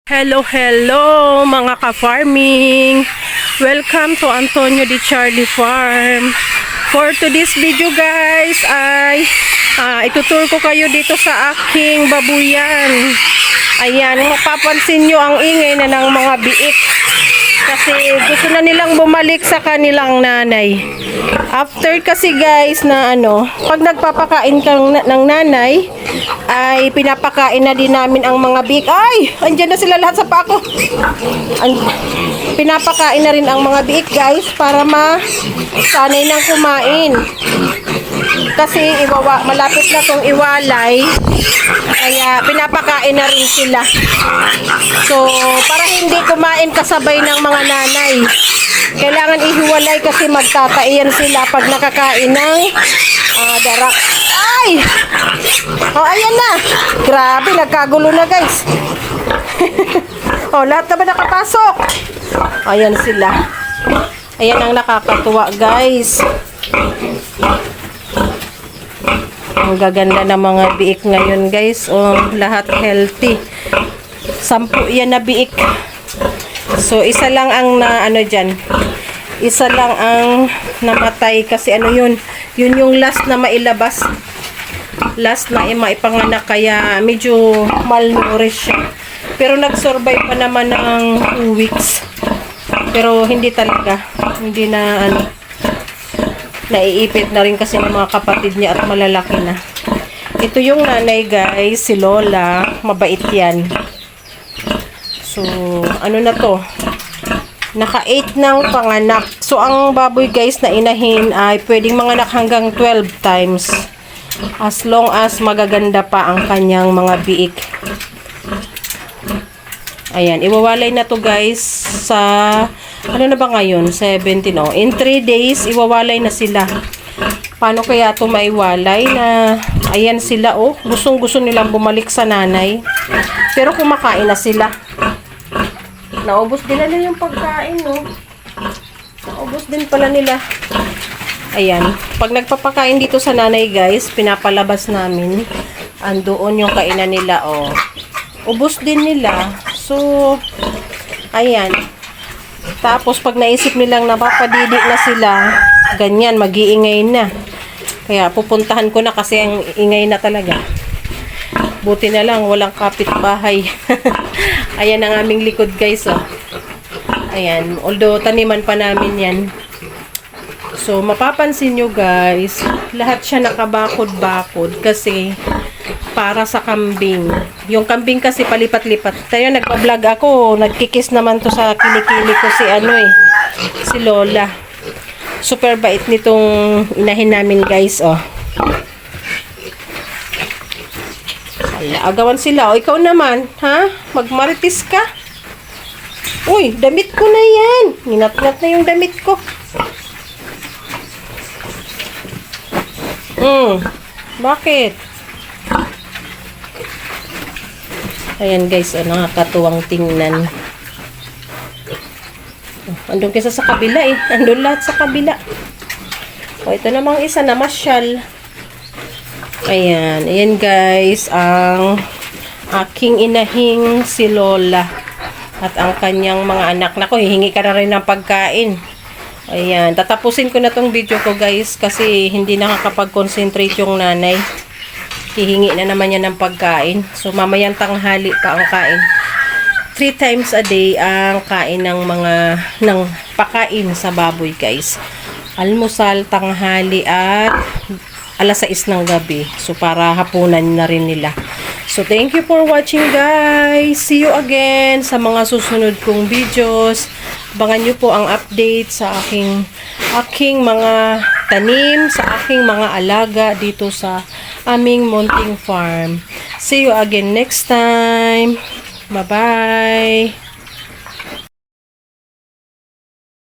Hello, hello mga ka-farming! Welcome to Antonio Di Charlie Farm. For today's video guys ay itutur ko kayo dito sa aking babuyan. Ayan, mapapansin nyo ang ingay na ng mga biik. Kasi gusto na nilang bumalik sa kanilang nanay. After kasi guys na pag nagpapakain kang ng nanay, ay pinapakain na din namin ang mga biik. Ay! Andyan na sila lahat sa pako. Pinapakain na rin ang mga biik guys para masanay ng kumain. Kasi malapit na tong iwalay. Kaya pinapakain na rin sila. So, para hindi kumain kasabay ng mga nanay, kailangan ihiwalay kasi magtataiyan sila pag nakakain ng darak. Ay! Oh, ayan na. Grabe, nagkagulo na guys. Oh, lahat na ba nakapasok? Ayan sila. Ayan ang nakakatuwa guys. Ang gaganda ng mga biik ngayon guys. Oh, lahat healthy. 10 yan na biik. So, isa lang ang dyan. Isa lang ang namatay kasi yun. Yun yung last na mailabas. Last na maipanganak kaya medyo malnourished siya. Pero nag-survive pa naman ng 2 weeks. Pero hindi talaga. Hindi na naiipit na rin kasi ng mga kapatid niya at malalaki na. Ito yung nanay guys, si Lola. Mabait yan. So, na to? Naka-8 ng panganak. So, ang baboy guys na inahin ay pwedeng manganak hanggang 12 times. As long as magaganda pa ang kanyang mga biik. Ayan, iwawalay na to guys sa, na ba ngayon? 17, oh. In 3 days, iwawalay na sila. Paano kaya to maiwalay na, ayan sila, oh. Gustong-gusto nilang bumalik sa nanay. Pero kumakain na sila. Naubos din na yung pagkain, no? Naubos din pala nila. Ayan. Pag nagpapakain dito sa nanay, guys, pinapalabas namin. Andoon yung kainan nila, oh. Ubos din nila. So, ayan. Tapos, pag naisip nilang napapadidi na sila, ganyan, mag-iingay na. Kaya, pupuntahan ko na kasi ang ingay na talaga. Buti na lang, walang kapitbahay. Ayan ang aming likod guys, oh. Ayan, although taniman pa namin yan. So, mapapansin nyo guys, lahat siya nakabakod-bakod kasi para sa kambing. Yung kambing kasi palipat-lipat. Tayo, nagpa-vlog ako, nagkikis naman to sa kilikili ko si Lola. Super bait nitong inahin namin guys, oh. Agawan sila. O, ikaw naman, ha? Magmaritis ka? Uy, damit ko na yan. Ninat-nat na yung damit ko. Bakit? Ayan guys, nakakatuwang tingnan. Andun kesa sa kabila eh. Andun lahat sa kabila. O, ito namang isa na masyal. Ayan. Ayan guys, ang aking inahing si Lola. At ang kanyang mga anak. Naku, hihingi ka na rin ng pagkain. Ayan. Tatapusin ko na tong video ko guys. Kasi hindi nakakapag-concentrate yung nanay. Hihingi na naman yan ng pagkain. So, mamayang tanghali pa ang kain. 3 times a day ang kain ng pakain sa baboy guys. Almusal, tanghali at alas 6 ng gabi. So, para hapunan na rin nila. So, thank you for watching guys. See you again sa mga susunod kong videos. Abangan nyo po ang update sa aking mga tanim, sa aking mga alaga dito sa aming munting farm. See you again next time. Bye-bye.